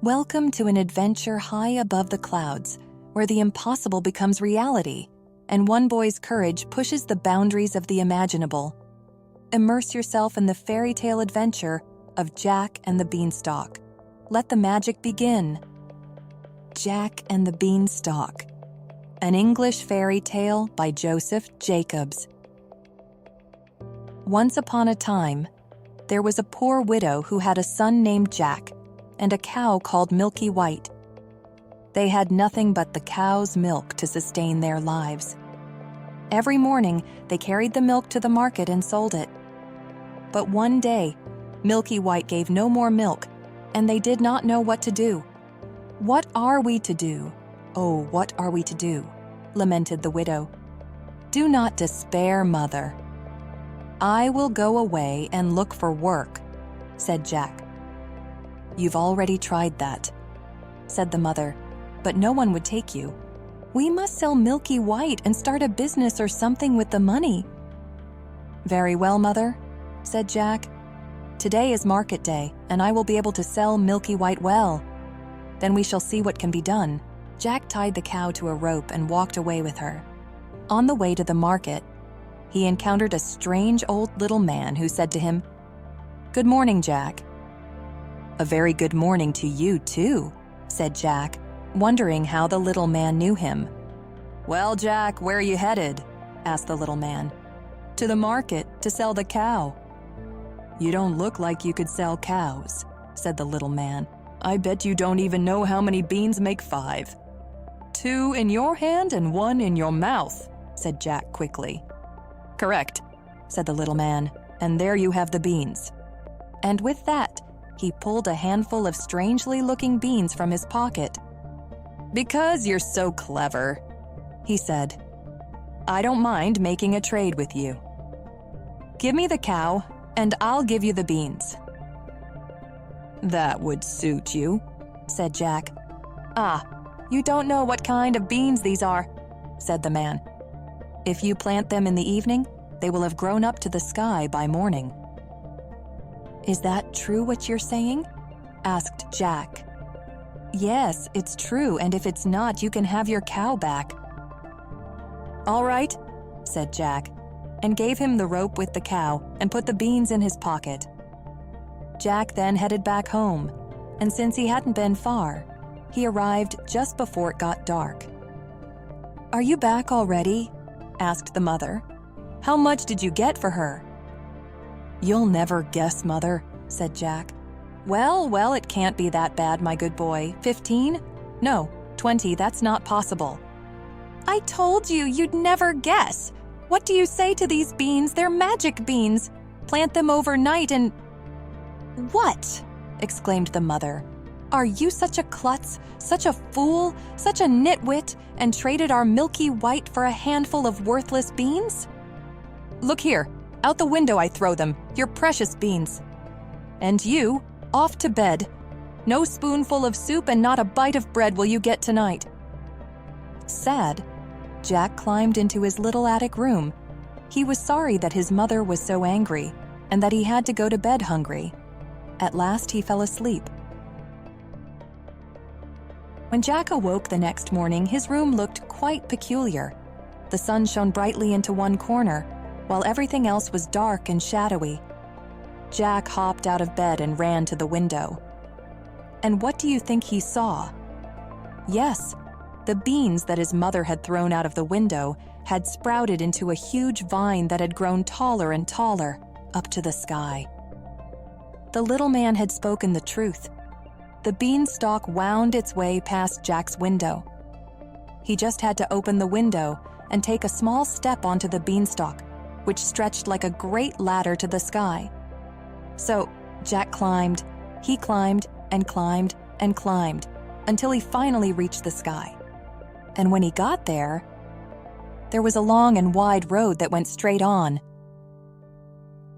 Welcome to an adventure high above the clouds, where the impossible becomes reality, and one boy's courage pushes the boundaries of the imaginable. Immerse yourself in the fairy tale adventure of Jack and the Beanstalk. Let the magic begin. Jack and the Beanstalk, an English fairy tale by Joseph Jacobs. Once upon a time, there was a poor widow who had a son named Jack and a cow called Milky White. They had nothing but the cow's milk to sustain their lives. Every morning, they carried the milk to the market and sold it. But one day, Milky White gave no more milk, and they did not know what to do. "What are we to do? Oh, what are we to do?" lamented the widow. "Do not despair, mother. I will go away and look for work," said Jack. "You've already tried that," said the mother, "but no one would take you. We must sell Milky White and start a business or something with the money." "Very well, mother," said Jack. "Today is market day, and I will be able to sell Milky White well. Then we shall see what can be done." Jack tied the cow to a rope and walked away with her. On the way to the market, he encountered a strange old little man who said to him, "Good morning, Jack." "A very good morning to you, too," said Jack, wondering how the little man knew him. "Well, Jack, where are you headed?" asked the little man. "To the market, to sell the cow." "You don't look like you could sell cows," said the little man. "I bet you don't even know how many beans make 5. 2 in your hand and 1 in your mouth," said Jack quickly. "Correct," said the little man, "and there you have the beans." And with that, he pulled a handful of strangely looking beans from his pocket. "Because you're so clever," he said, "I don't mind making a trade with you. Give me the cow, and I'll give you the beans." "That would suit you," said Jack. "Ah, you don't know what kind of beans these are," said the man. "If you plant them in the evening, they will have grown up to the sky by morning." "Is that true what you're saying?" asked Jack. "Yes, it's true, and if it's not, you can have your cow back." "All right," said Jack, and gave him the rope with the cow and put the beans in his pocket. Jack then headed back home, and since he hadn't been far, he arrived just before it got dark. "Are you back already?" asked the mother. "How much did you get for her?" "You'll never guess, mother," said Jack. Well, it can't be that bad, my good boy. 15? No, 20, that's not possible." "I told you you'd never guess. What do you say to these beans? They're magic beans. Plant them overnight and—" "What?" exclaimed the mother. "Are you such a klutz, such a fool, such a nitwit, and traded our Milky White for a handful of worthless beans? Look here, out the window I throw them, your precious beans. And you, off to bed. No spoonful of soup and not a bite of bread will you get tonight." Sad, Jack climbed into his little attic room. He was sorry that his mother was so angry and that he had to go to bed hungry. At last he fell asleep. When Jack awoke the next morning, his room looked quite peculiar. The sun shone brightly into one corner, while everything else was dark and shadowy. Jack hopped out of bed and ran to the window. And what do you think he saw? Yes, the beans that his mother had thrown out of the window had sprouted into a huge vine that had grown taller and taller, up to the sky. The little man had spoken the truth. The beanstalk wound its way past Jack's window. He just had to open the window and take a small step onto the beanstalk, which stretched like a great ladder to the sky. So Jack climbed, he climbed and climbed and climbed until he finally reached the sky. And when he got there was a long and wide road that went straight on.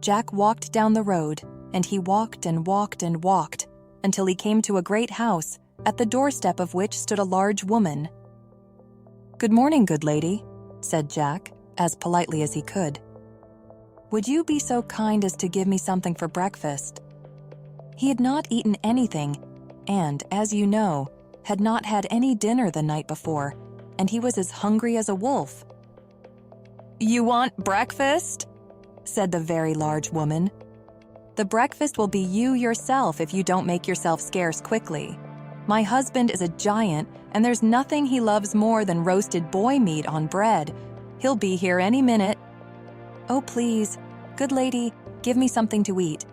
Jack walked down the road, and he walked and walked and walked until he came to a great house, at the doorstep of which stood a large woman. "Good morning, good lady," said Jack, as politely as he could. "Would you be so kind as to give me something for breakfast?" He had not eaten anything, and, as you know, had not had any dinner the night before, and he was as hungry as a wolf. "You want breakfast?" said the very large woman. "The breakfast will be you yourself if you don't make yourself scarce quickly. My husband is a giant, and there's nothing he loves more than roasted boy meat on bread. He'll be here any minute." "Oh, please, good lady, give me something to eat.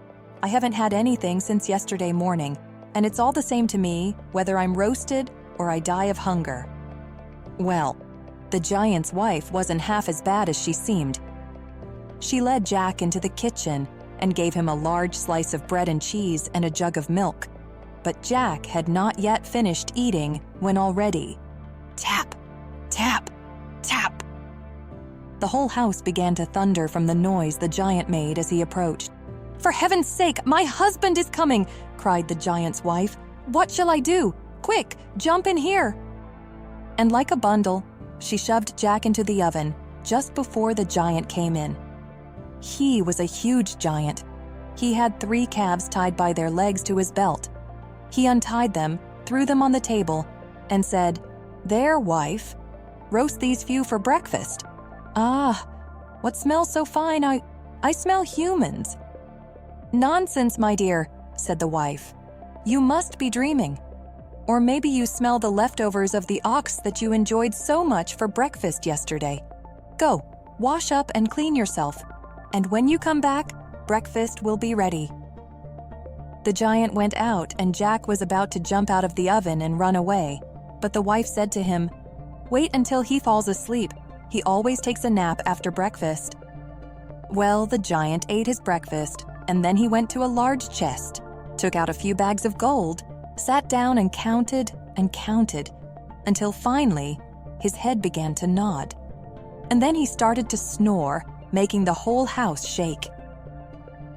I haven't had anything since yesterday morning, and it's all the same to me whether I'm roasted or I die of hunger." Well, the giant's wife wasn't half as bad as she seemed. She led Jack into the kitchen and gave him a large slice of bread and cheese and a jug of milk. But Jack had not yet finished eating when already, tap, tap, tap. The whole house began to thunder from the noise the giant made as he approached. "For heaven's sake, my husband is coming!" cried the giant's wife. "What shall I do? Quick, jump in here!" And like a bundle, she shoved Jack into the oven just before the giant came in. He was a huge giant. He had 3 calves tied by their legs to his belt. He untied them, threw them on the table, and said, "There, wife, roast these few for breakfast." "Ah, what smells so fine? I smell humans." "Nonsense, my dear," said the wife. "You must be dreaming. Or maybe you smell the leftovers of the ox that you enjoyed so much for breakfast yesterday. Go, wash up and clean yourself, and when you come back, breakfast will be ready." The giant went out, and Jack was about to jump out of the oven and run away, but the wife said to him, "Wait until he falls asleep. He always takes a nap after breakfast." Well, the giant ate his breakfast, and then he went to a large chest, took out a few bags of gold, sat down and counted, until finally his head began to nod. And then he started to snore, making the whole house shake.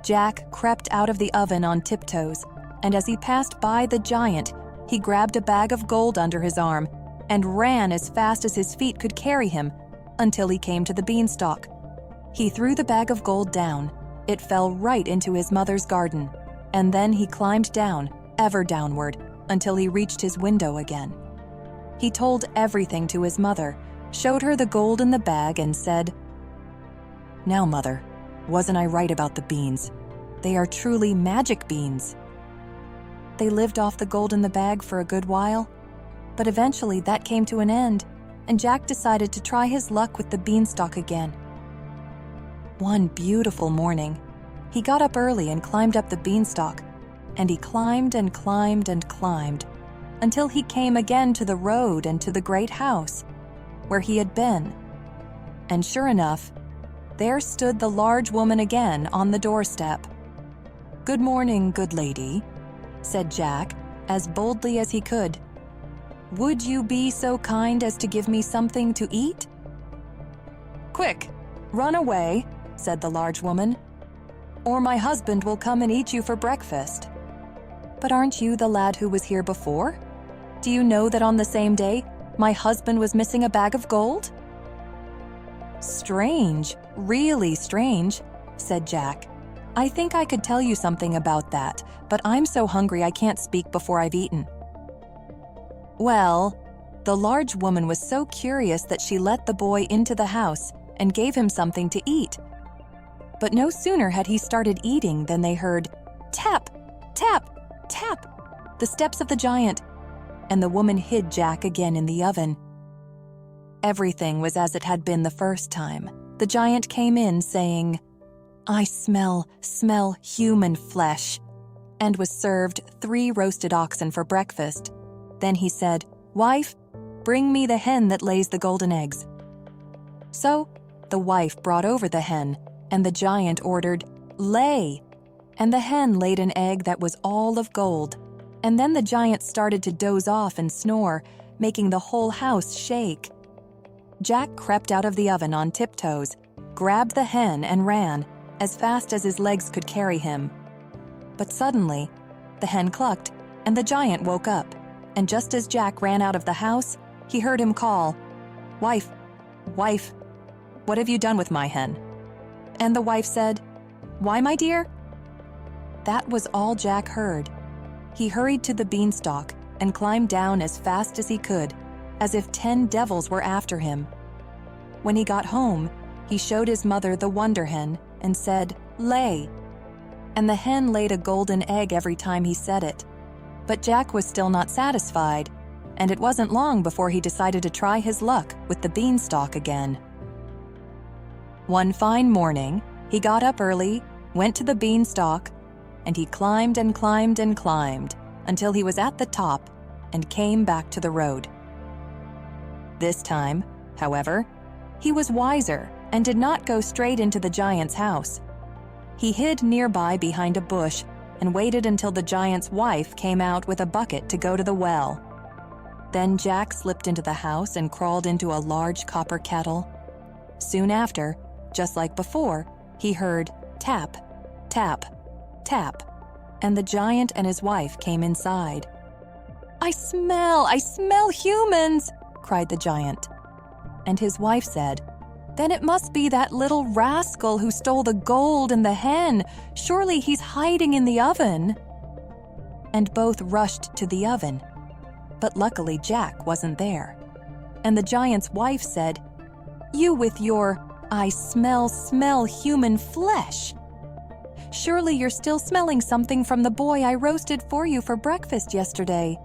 Jack crept out of the oven on tiptoes, and as he passed by the giant, he grabbed a bag of gold under his arm and ran as fast as his feet could carry him until he came to the beanstalk. He threw the bag of gold down. It fell right into his mother's garden, and then he climbed down, ever downward, until he reached his window again. He told everything to his mother, showed her the gold in the bag, and said, "Now, Mother, wasn't I right about the beans? They are truly magic beans." They lived off the gold in the bag for a good while, but eventually that came to an end, and Jack decided to try his luck with the beanstalk again. One beautiful morning, he got up early and climbed up the beanstalk, and he climbed and climbed and climbed until he came again to the road and to the great house where he had been. And sure enough, there stood the large woman again on the doorstep. "Good morning, good lady," said Jack, as boldly as he could. "Would you be so kind as to give me something to eat?" "Quick, run away," said the large woman, "or my husband will come and eat you for breakfast." "But aren't you the lad who was here before? Do you know that on the same day, my husband was missing a bag of gold?" "Strange, really strange," said Jack. "I think I could tell you something about that, but I'm so hungry I can't speak before I've eaten." Well, the large woman was so curious that she let the boy into the house and gave him something to eat. But no sooner had he started eating than they heard tap, tap, tap, the steps of the giant, and the woman hid Jack again in the oven. Everything was as it had been the first time. The giant came in saying, "I smell human flesh," and was served 3 roasted oxen for breakfast. Then he said, "Wife, bring me the hen that lays the golden eggs." So the wife brought over the hen, and the giant ordered, "Lay!" And the hen laid an egg that was all of gold. And then the giant started to doze off and snore, making the whole house shake. Jack crept out of the oven on tiptoes, grabbed the hen and ran, as fast as his legs could carry him. But suddenly, the hen clucked, and the giant woke up, and just as Jack ran out of the house, he heard him call, "Wife, wife, what have you done with my hen?" And the wife said, "Why, my dear?" That was all Jack heard. He hurried to the beanstalk and climbed down as fast as he could, as if 10 devils were after him. When he got home, he showed his mother the wonder hen and said, "Lay." And the hen laid a golden egg every time he said it. But Jack was still not satisfied, and it wasn't long before he decided to try his luck with the beanstalk again. One fine morning, he got up early, went to the beanstalk, and he climbed and climbed and climbed until he was at the top and came back to the road. This time, however, he was wiser and did not go straight into the giant's house. He hid nearby behind a bush and waited until the giant's wife came out with a bucket to go to the well. Then Jack slipped into the house and crawled into a large copper kettle. Soon after, just like before, he heard tap, tap, tap, and the giant and his wife came inside. I smell humans!" cried the giant. And his wife said, "Then it must be that little rascal who stole the gold and the hen. Surely he's hiding in the oven." And both rushed to the oven. But luckily Jack wasn't there. And the giant's wife said, "You with your, I smell human flesh. Surely you're still smelling something from the boy I roasted for you for breakfast yesterday."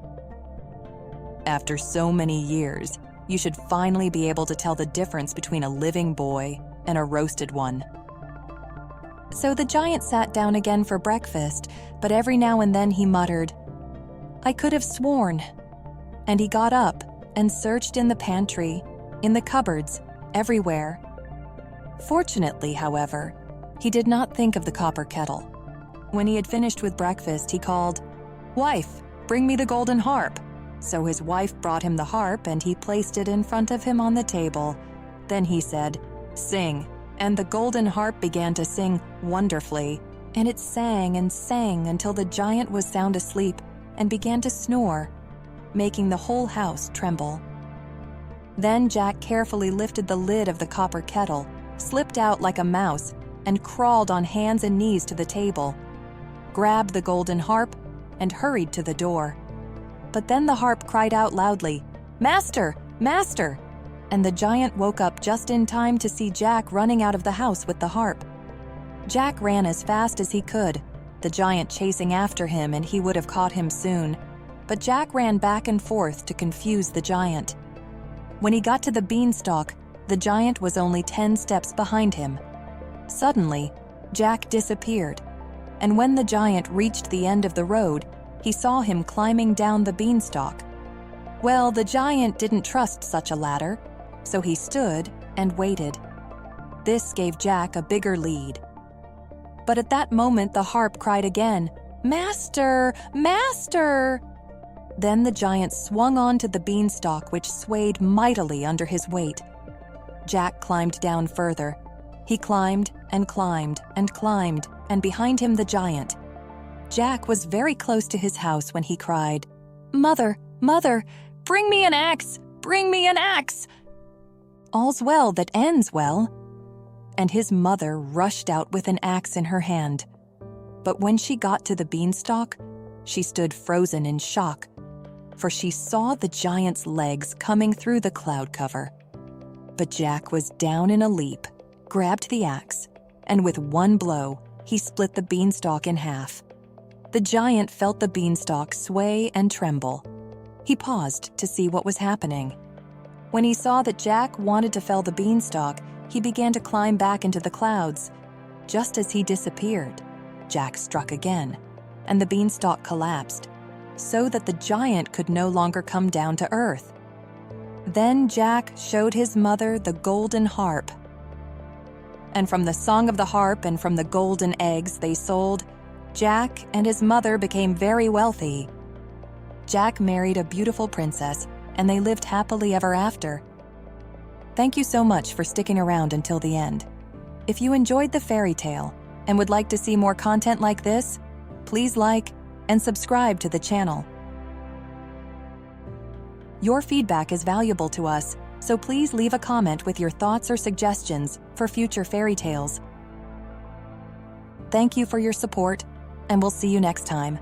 After so many years, you should finally be able to tell the difference between a living boy and a roasted one. So the giant sat down again for breakfast, but every now and then he muttered, "I could have sworn." And he got up and searched in the pantry, in the cupboards, everywhere. Fortunately, however, he did not think of the copper kettle. When he had finished with breakfast, he called, "Wife, bring me the golden harp." So his wife brought him the harp and he placed it in front of him on the table. Then he said, "Sing." And the golden harp began to sing wonderfully, and it sang and sang until the giant was sound asleep and began to snore, making the whole house tremble. Then Jack carefully lifted the lid of the copper kettle, slipped out like a mouse, and crawled on hands and knees to the table, grabbed the golden harp, and hurried to the door. But then the harp cried out loudly, "Master! Master!" And the giant woke up just in time to see Jack running out of the house with the harp. Jack ran as fast as he could, the giant chasing after him, and he would have caught him soon. But Jack ran back and forth to confuse the giant. When he got to the beanstalk, the giant was only 10 steps behind him. Suddenly, Jack disappeared, and when the giant reached the end of the road, he saw him climbing down the beanstalk. Well, the giant didn't trust such a ladder, so he stood and waited. This gave Jack a bigger lead. But at that moment the harp cried again, "Master! Master!" Then the giant swung onto the beanstalk, which swayed mightily under his weight. Jack climbed down further. He climbed and climbed and climbed, and behind him the giant. Jack was very close to his house when he cried, "Mother, Mother, bring me an axe! Bring me an axe!" All's well that ends well. And his mother rushed out with an axe in her hand. But when she got to the beanstalk, she stood frozen in shock, for she saw the giant's legs coming through the cloud cover. But Jack was down in a leap, grabbed the axe, and with one blow, he split the beanstalk in half. The giant felt the beanstalk sway and tremble. He paused to see what was happening. When he saw that Jack wanted to fell the beanstalk, he began to climb back into the clouds. Just as he disappeared, Jack struck again, and the beanstalk collapsed, so that the giant could no longer come down to earth. Then Jack showed his mother the golden harp. And from the song of the harp and from the golden eggs they sold, Jack and his mother became very wealthy. Jack married a beautiful princess, and they lived happily ever after. Thank you so much for sticking around until the end. If you enjoyed the fairy tale and would like to see more content like this, please like and subscribe to the channel. Your feedback is valuable to us, so please leave a comment with your thoughts or suggestions for future fairy tales. Thank you for your support, and we'll see you next time.